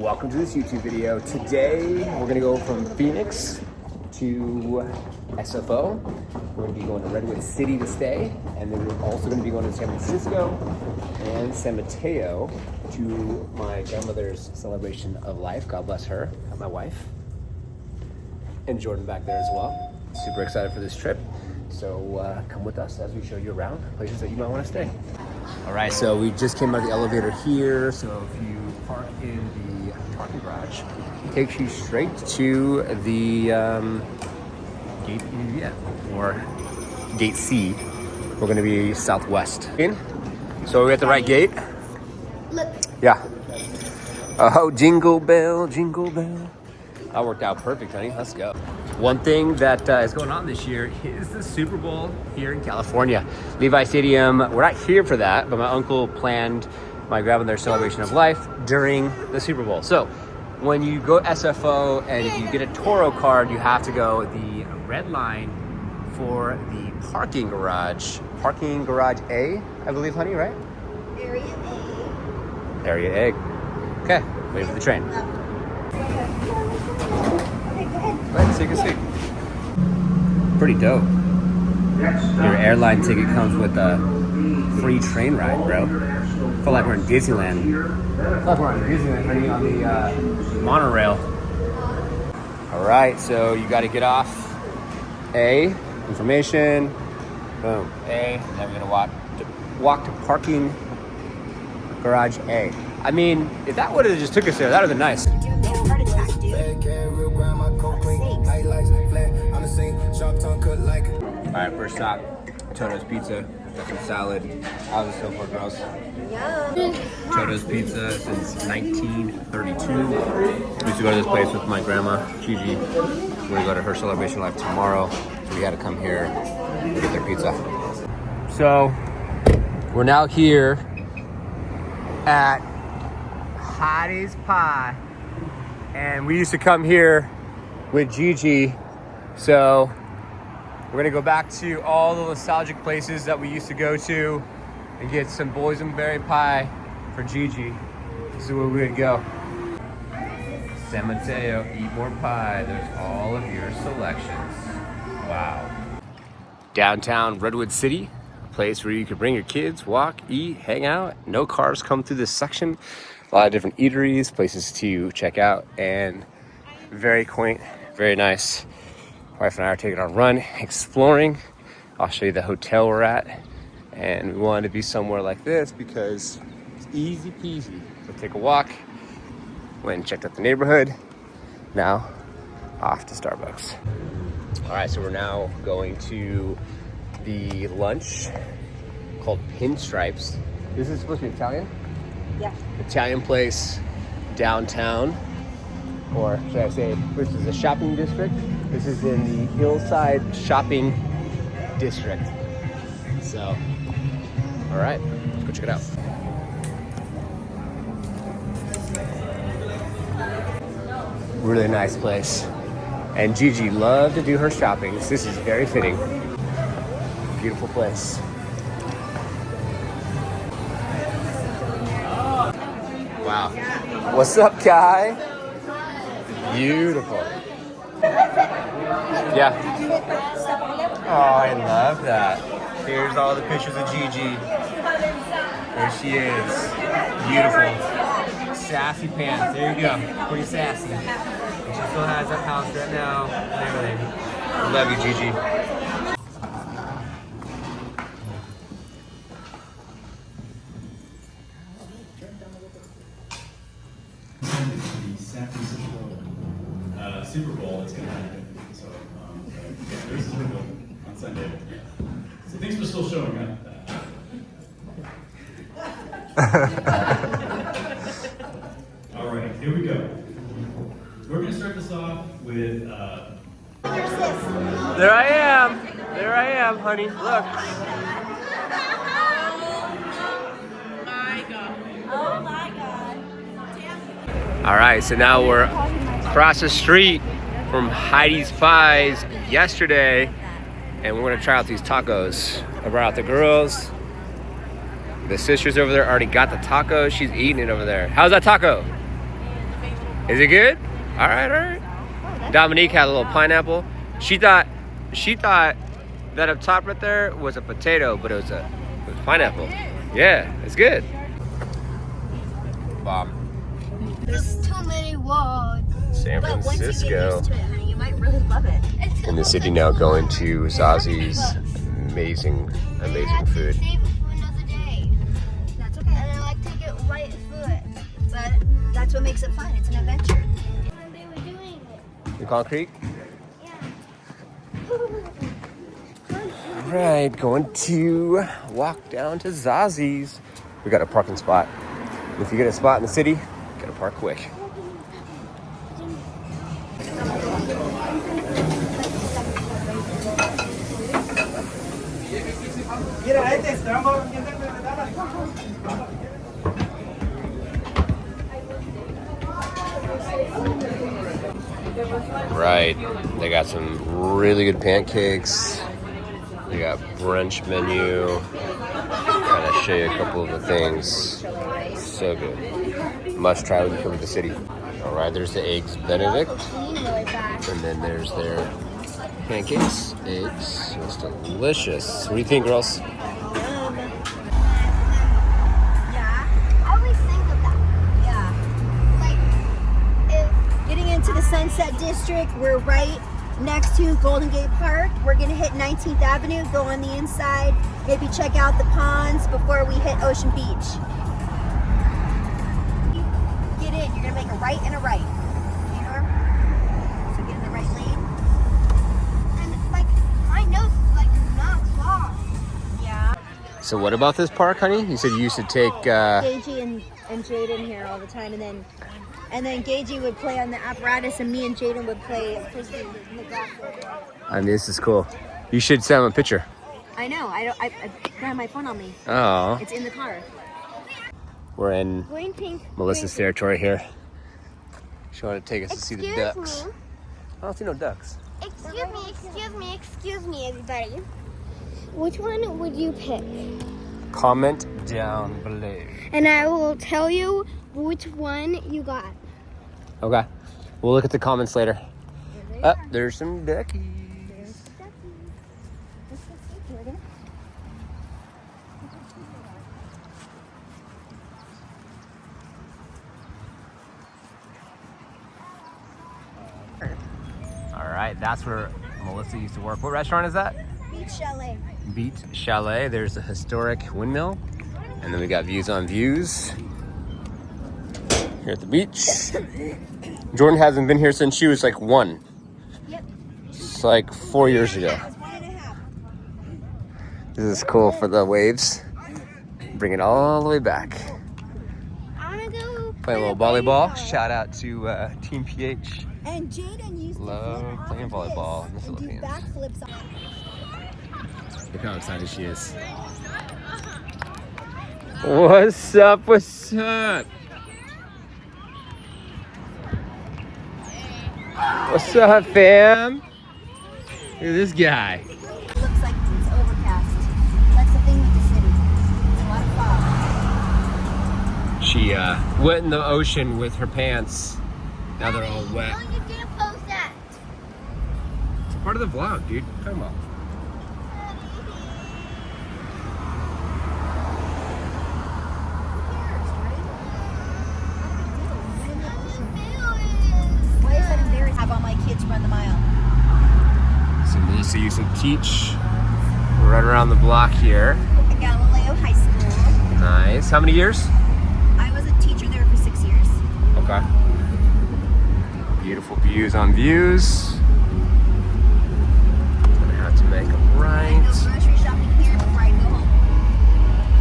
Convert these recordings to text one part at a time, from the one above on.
Welcome to this YouTube video. Today we're gonna go from Phoenix to SFO. We're gonna be going to Redwood City to stay, and then we're also gonna be going to San Francisco and San Mateo to my grandmother's celebration of life. God bless her, my wife, and Jordan back there as well. Super excited for this trip. So come with us as we show you around places that you might want to stay. All right, so we just came out of the elevator here. So if you park in the parking garage, it takes you straight to the gate E, or gate C. We're gonna be southwest. So are we at the right gate? Look. Yeah. Oh, jingle bell, jingle bell. That worked out perfect, honey. Let's go. One thing that is going on this year is the Super Bowl here in California. Levi Stadium, we're not here for that, but my uncle planned my grandmother's celebration of life during the Super Bowl. So when you go SFO and if you get a Toro card, you have to go the red line for the parking garage. Parking garage A, I believe, honey, right? Area A. Area A. Okay, wait for the train. Let's take a seat. Pretty dope. Your airline ticket comes with a free train ride, bro. Feel like we're in Disneyland. Feel like we're in Disneyland, honey, on the monorail. All right, so you got to get off A, information, boom, A, and then we're gonna walk to parking garage A. I mean, if that would have just took us there, that would have been nice. All right, first stop, Toto's Pizza. Got some salad. How's it so far, girls? Yum. Toto's Pizza since 1932. We used to go to this place with my grandma, Gigi. We're gonna go to her celebration of life tomorrow, so we had to come here and get their pizza. So, we're now here at Hattie's Pie, and we used to come here with Gigi, so we're gonna go back to all the nostalgic places that we used to go to and get some boysenberry pie for Gigi. This is where we would go. San Mateo, eat more pie. There's all of your selections. Wow. Downtown Redwood City, a place where you can bring your kids, walk, eat, hang out. No cars come through this section. A lot of different eateries, places to check out, and very quaint, very nice. Wife and I are taking our run, exploring. I'll show you the hotel we're at. And we wanted to be somewhere like this because it's easy peasy. So take a walk, went and checked out the neighborhood. Now, off to Starbucks. All right, so we're now going to the lunch called Pinstripes. This is supposed to be Italian? Yeah. Italian place downtown, or should I say, this is a shopping district. This is in the Hillside Shopping District. So, all right, let's go check it out. Really nice place. And Gigi loved to do her shopping. So this is very fitting. Beautiful place. Wow. What's up, Kai? Beautiful. Yeah. Oh, I love that. Here's all the pictures of Gigi. There she is. Beautiful. Sassy pants. There you go. Pretty sassy. And she still has that house right now and everything. I love you, Gigi. San Francisco Super Bowl is going to happen. So, there's a Super Bowl on Sunday. So thanks for still showing up. All right, here we go. We're going to start this off with. There I am. There I am, honey. Look. Oh my God. All right, so now we're across the street from Heidi's Pies yesterday, and we're gonna try out these tacos. I brought out the girls. The sister's over there already got the taco. She's eating it over there. How's that taco? Is it good? All right, all right. Dominique had a little pineapple. She thought that up top right there was a potato, but it was pineapple. Yeah, it's good. Bomb. There's too many words. San But once you get Francisco. used to it, honey, you might really love it. In the city now, going to Zazi's. Amazing food. Save it for another day. That's okay. And I like to get right foot. But that's what makes it fun. It's an adventure. They were doing it. The concrete? Yeah. All right, going to walk down to Zazi's. We got a parking spot. If you get a spot in the city, gotta park quick. Right, they got some really good pancakes. They got brunch menu. Kind of show you a couple of the things. So good. Must try when you come to the city. All right, there's the eggs Benedict, and then there's their pancakes, eggs. It's delicious. What do you think, girls? Yeah. I always think of that. Yeah. Like, if getting into the Sunset District, we're right next to Golden Gate Park. We're gonna hit 19th Avenue, go on the inside, maybe check out the ponds before we hit Ocean Beach. Get in, you're gonna make a right and a right. So get in the right lane. And like, I know, like, not far. Yeah. So what about this park, honey? You said you used to take... Gagey and Jaden here all the time, and then Gagey would play on the apparatus, and me and Jaden would play frisbee in the grass area. I mean, this is cool. You should send him a picture. I know. I don't have my phone on me. Oh. It's in the car. We're in Green, pink. Melissa's territory here. She wanted to take us to see the Excuse ducks. me. I don't see no ducks. Excuse me, everybody. Which one would you pick? Comment down below. And I will tell you which one you got. Okay. We'll look at the comments later. Oh, there's some duckies. All right, that's where Melissa used to work. What restaurant is that? Beach Chalet. Beach Chalet. There's a historic windmill. And then we got views on views here at the beach. Jordan hasn't been here since she was like 1. Yep. It's like 4 years ago. That's 1.5. This is cool for the waves. Bring it all the way back. I want to go Play a little volleyball. Shout out to Team PH. And Jaden used Love to flip playing off volleyball in the this and do Philippines. backflips on. Look how excited she is. What's up? What's up? What's up, fam? Look at this guy. It looks like it's overcast. That's the thing with the city. It's a lot of fog. She went in the ocean with her pants. Now they're all wet. Oh, you didn't post that. It's part of the vlog, dude. Come on. Why is that embarrassing? Have all my kids run the mile. So Melissa used to teach right around the block here. At Galileo High School. Nice. How many years? I was a teacher there for 6 years. Okay. Beautiful views on views. Gonna have to make a I right. go grocery shopping here before I go home.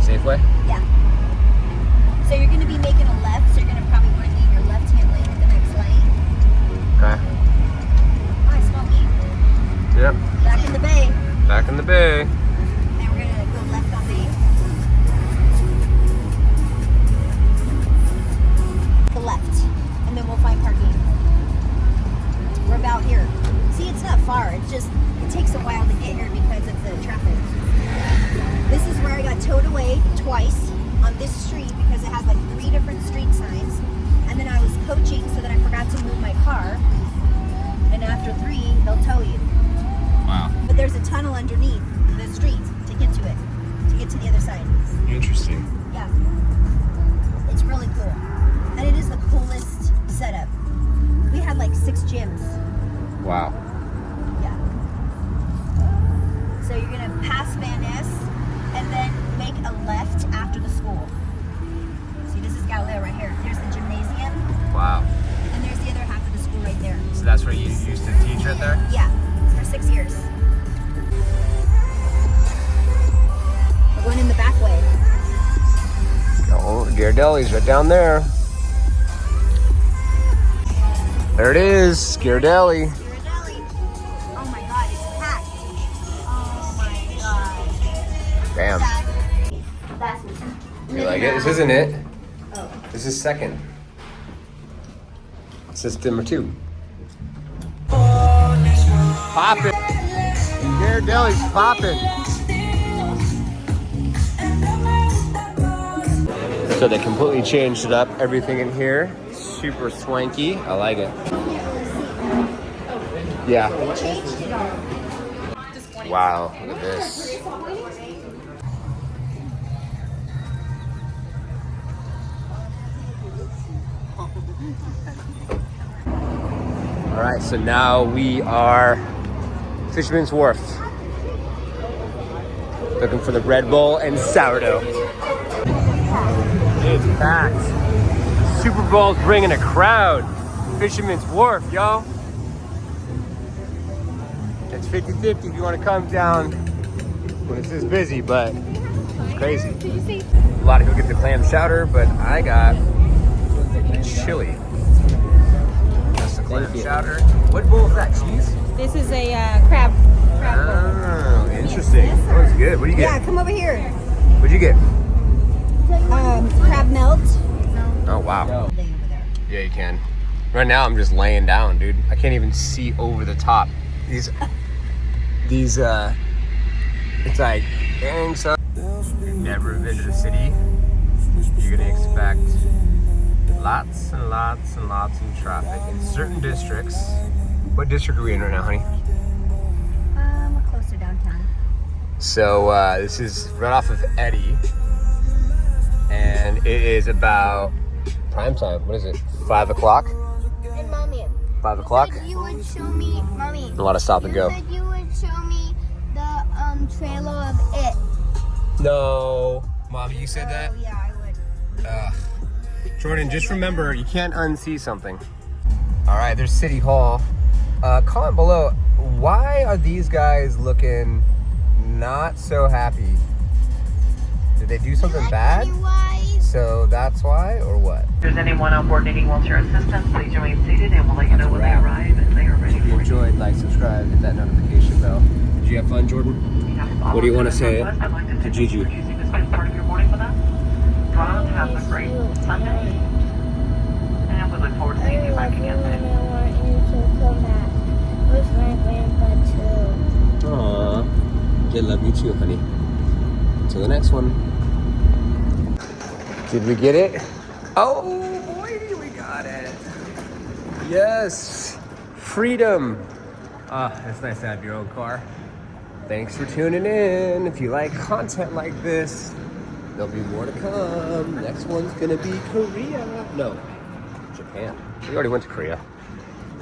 Safeway? Yeah. So you're going to be making a left, so you're going to probably want to leave your left-hand lane in the next lane. Okay. Oh, I smell meat. Yep. Back in the bay. Back in the bay. And we're going to go left on bay. The left. And then we'll find parking. We're about here. See, it's not far. It's just, it takes a while to get here because of the traffic. This is where I got towed away twice on this street because it has like 3 different street signs. And then I was coaching so that I forgot Wow. Yeah. So you're gonna pass Van Ness and then make a left after the school. See, this is Galileo right here. There's the gymnasium, Wow. and there's the other half of the school right there. So that's where you used to teach right there? Yeah, it's for 6 years. We're going in the back way. Oh, Ghirardelli's right down there. There it is, Ghirardelli. Ghirardelli. Oh my God, it's packed. Oh my God. Damn. That's You like it? This isn't it. Oh. This is second. This is number 2. Poppin'. Ghirardelli's poppin'. So they completely changed it up. Everything in here, super swanky. I like it. Yeah. Wow, look at this. All right, so now we are Fisherman's Wharf. Looking for the Red Bull and sourdough. It's packed. Super Bowl's bringing a crowd. Fisherman's Wharf, yo. It's 50-50 if you want to come down when it's this busy, but it's crazy. A lot of people get the clam chowder, but I got chili. That's the clam chowder. What bowl is that, cheese? This is a crab bowl. Oh, interesting. That was good. What do you get? Yeah, come over here. What'd you get? Crab melt. Oh, wow. Thing over there. Yeah, you can. Right now, I'm just laying down, dude. I can't even see over the top. These, it's like, dang, son. You've never been to the city. You're gonna expect lots and lots and lots of traffic in certain districts. What district are we in right now, honey? We're closer downtown. So this is right off of Eddy, and it is about prime time. What is it? 5 o'clock? And mommy, 5 o'clock? you would show me, mommy. A lot of stop and go. You said you would show me the trailer of it. No, Mommy, you said that? Oh, yeah, I would. Jordan, just remember, you can't unsee something. All right, there's City Hall. Comment below, why are these guys looking not so happy? Did they do something bad? Pennywise. So that's why, or what? If there's anyone on board needing wheelchair assistance, please remain seated and we'll let you know when they arrive and they are ready If you for you. enjoyed, like, subscribe, hit that notification bell. Did you have fun, Jordan? What do you want to say I'd like to to thank Gigi? you for choosing to spend part of your morning with us. Go on, have a great Sunday. And we look forward to seeing you back again soon. I want you to come back with my grandpa too. Aww. I love you too, honey. Till the next one. Did we get it? Oh boy, we got it. Yes. Freedom. It's nice to have your own car. Thanks for tuning in. If you like content like this, there'll be more to come. Next one's gonna be Korea. No, Japan. We already went to Korea.